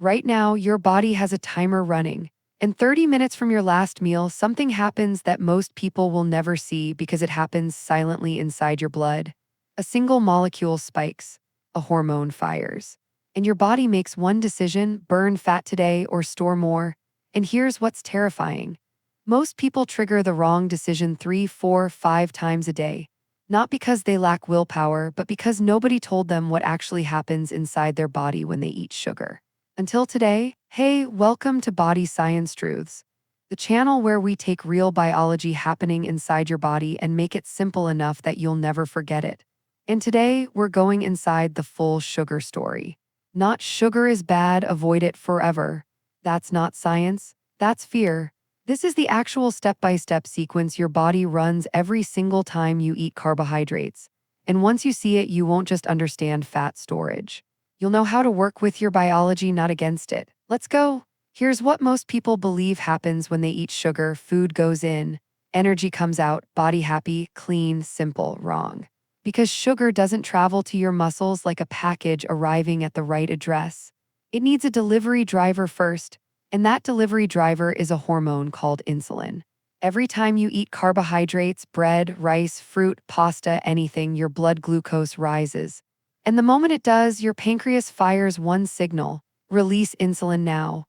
Right now, your body has a timer running. And 30 minutes from your last meal, something happens that most people will never see because it happens silently inside your blood. A single molecule spikes, a hormone fires. And your body makes one decision: burn fat today or store more. And here's what's terrifying. Most people trigger the wrong decision 3, 4, 5 times a day. Not because they lack willpower, but because nobody told them what actually happens inside their body when they eat sugar. Until today, hey, welcome to Body Science Truths, the channel where we take real biology happening inside your body and make it simple enough that you'll never forget it. And today, we're going inside the full sugar story. Not sugar is bad, avoid it forever. That's not science, that's fear. This is the actual step-by-step sequence your body runs every single time you eat carbohydrates. And once you see it, you won't just understand fat storage. You'll know how to work with your biology, not against it. Let's go. Here's what most people believe happens when they eat sugar. Food goes in, energy comes out, body happy, clean, simple. Wrong. Because sugar doesn't travel to your muscles like a package arriving at the right address. It needs a delivery driver first, and that delivery driver is a hormone called insulin. Every time you eat carbohydrates, bread, rice, fruit, pasta, anything, your blood glucose rises. And the moment it does, your pancreas fires one signal: release insulin now.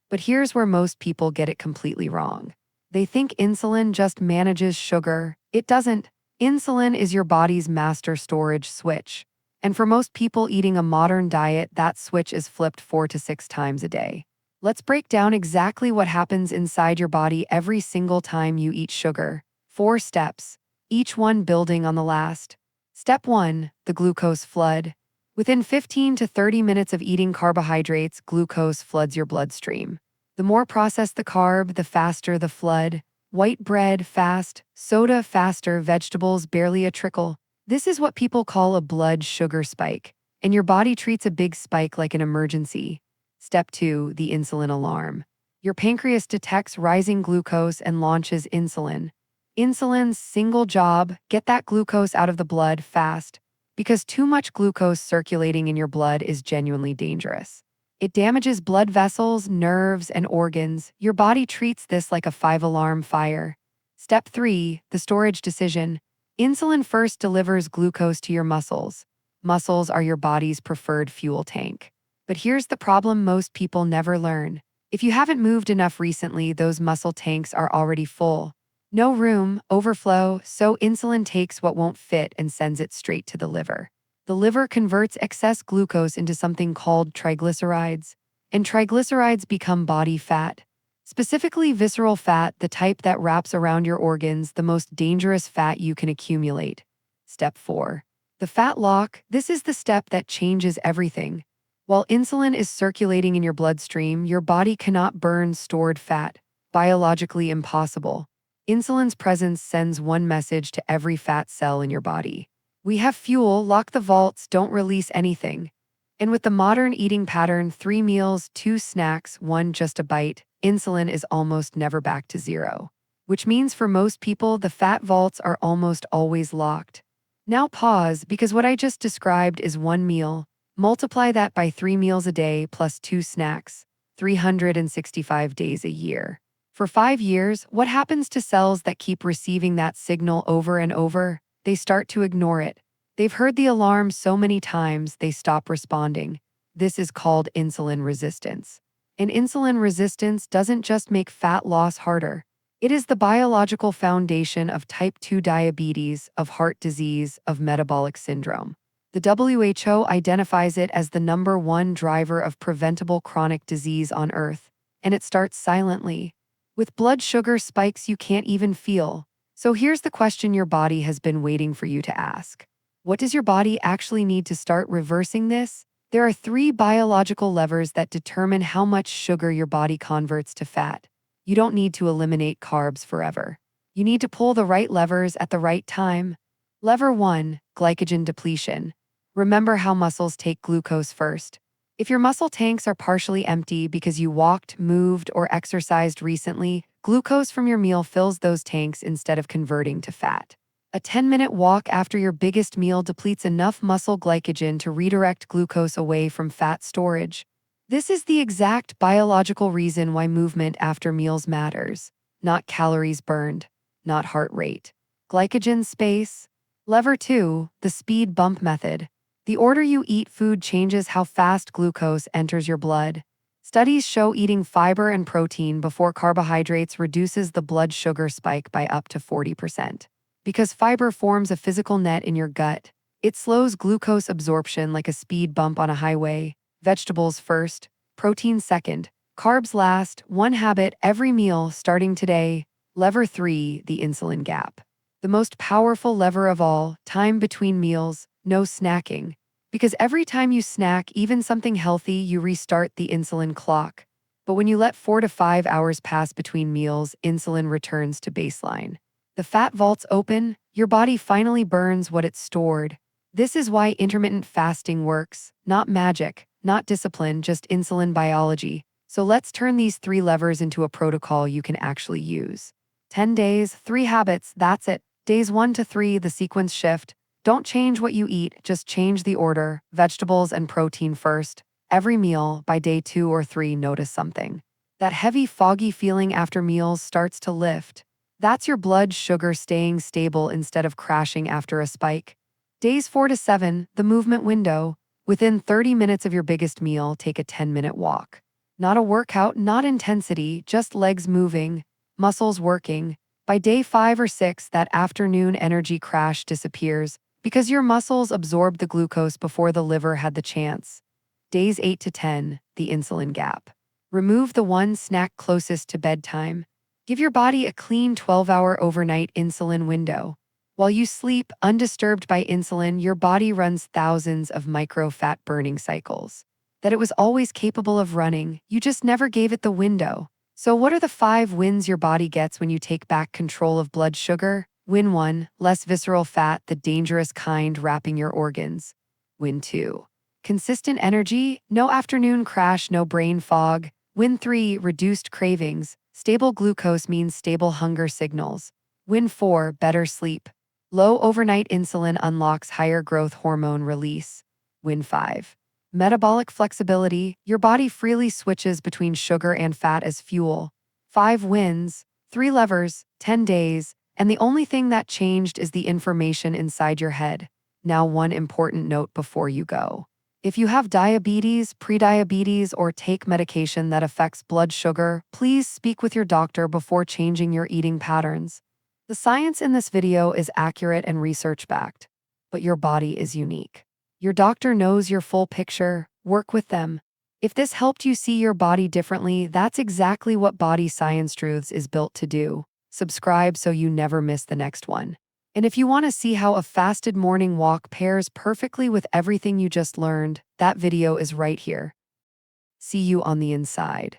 But here's where most people get it completely wrong. They think insulin just manages sugar. It doesn't. Insulin is your body's master storage switch. And for most people eating a modern diet, that switch is flipped 4 to 6 times a day. Let's break down exactly what happens inside your body every single time you eat sugar. 4 steps, each one building on the last. Step 1, the glucose flood. Within 15 to 30 minutes of eating carbohydrates, glucose floods your bloodstream. The more processed the carb, the faster the flood. White bread, fast. Soda, faster. Vegetables, barely a trickle. This is what people call a blood sugar spike, and your body treats a big spike like an emergency. Step 2, the insulin alarm. Your pancreas detects rising glucose and launches insulin. Insulin's single job: get that glucose out of the blood fast, because too much glucose circulating in your blood is genuinely dangerous. It damages blood vessels, nerves, and organs. Your body treats this like a 5-alarm fire. Step 3, the storage decision. Insulin first delivers glucose to your muscles. Muscles are your body's preferred fuel tank. But here's the problem most people never learn. If you haven't moved enough recently, those muscle tanks are already full. No room, overflow, so insulin takes what won't fit and sends it straight to the liver. The liver converts excess glucose into something called triglycerides, and triglycerides become body fat. Specifically visceral fat, the type that wraps around your organs, the most dangerous fat you can accumulate. Step 4. The fat lock. This is the step that changes everything. While insulin is circulating in your bloodstream, your body cannot burn stored fat. Biologically impossible. Insulin's presence sends one message to every fat cell in your body: we have fuel, lock the vaults, don't release anything. And with the modern eating pattern, 3 meals, 2 snacks, 1 just a bite, insulin is almost never back to zero. Which means for most people, the fat vaults are almost always locked. Now pause, because what I just described is 1 meal. Multiply that by 3 meals a day plus 2 snacks, 365 days a year. For 5 years, what happens to cells that keep receiving that signal over and over? They start to ignore it. They've heard the alarm so many times, they stop responding. This is called insulin resistance. And insulin resistance doesn't just make fat loss harder. It is the biological foundation of type 2 diabetes, of heart disease, of metabolic syndrome. The WHO identifies it as the #1 driver of preventable chronic disease on Earth, and it starts silently, with blood sugar spikes you can't even feel. So here's the question your body has been waiting for you to ask. What does your body actually need to start reversing this? There are 3 biological levers that determine how much sugar your body converts to fat. You don't need to eliminate carbs forever. You need to pull the right levers at the right time. Lever 1, glycogen depletion. Remember how muscles take glucose first. If your muscle tanks are partially empty because you walked, moved, or exercised recently, glucose from your meal fills those tanks instead of converting to fat. A 10-minute walk after your biggest meal depletes enough muscle glycogen to redirect glucose away from fat storage. This is the exact biological reason why movement after meals matters. Not calories burned, not heart rate. Glycogen space. Lever 2, the speed bump method. The order you eat food changes how fast glucose enters your blood. Studies show eating fiber and protein before carbohydrates reduces the blood sugar spike by up to 40%. Because fiber forms a physical net in your gut, it slows glucose absorption like a speed bump on a highway. Vegetables first, protein second, carbs last, one habit every meal starting today. Lever 3, the insulin gap. The most powerful lever of all, time between meals, no snacking. Because every time you snack, even something healthy, you restart the insulin clock. But when you let 4 to 5 hours pass between meals, insulin returns to baseline. The fat vaults open, your body finally burns what it stored. This is why intermittent fasting works, not magic, not discipline, just insulin biology. So let's turn these 3 levers into a protocol you can actually use. 10 days, 3 habits, that's it. Days 1 to 3, the sequence shift. Don't change what you eat, just change the order. Vegetables and protein first. Every meal, by day 2 or 3, notice something. That heavy, foggy feeling after meals starts to lift. That's your blood sugar staying stable instead of crashing after a spike. Days 4 to 7, the movement window. Within 30 minutes of your biggest meal, take a 10-minute walk. Not a workout, not intensity, just legs moving, muscles working. By day 5 or 6, that afternoon energy crash disappears because your muscles absorbed the glucose before the liver had the chance. Days 8 to 10, the insulin gap. Remove the one snack closest to bedtime. Give your body a clean 12-hour overnight insulin window. While you sleep, undisturbed by insulin, your body runs thousands of micro-fat burning cycles. That it was always capable of running, you just never gave it the window. So what are the 5 wins your body gets when you take back control of blood sugar? Win 1, less visceral fat, the dangerous kind wrapping your organs. Win 2, consistent energy, no afternoon crash, no brain fog. Win 3, reduced cravings. Stable glucose means stable hunger signals. Win 4, better sleep. Low overnight insulin unlocks higher growth hormone release. Win 5, metabolic flexibility. Your body freely switches between sugar and fat as fuel. 5 wins, 3 levers, 10 days, and the only thing that changed is the information inside your head. Now, one important note before you go. If you have diabetes, prediabetes, or take medication that affects blood sugar, please speak with your doctor before changing your eating patterns. The science in this video is accurate and research-backed, but your body is unique. Your doctor knows your full picture. Work with them. If this helped you see your body differently, that's exactly what Body Science Truths is built to do. Subscribe so you never miss the next one. And if you want to see how a fasted morning walk pairs perfectly with everything you just learned, that video is right here. See you on the inside.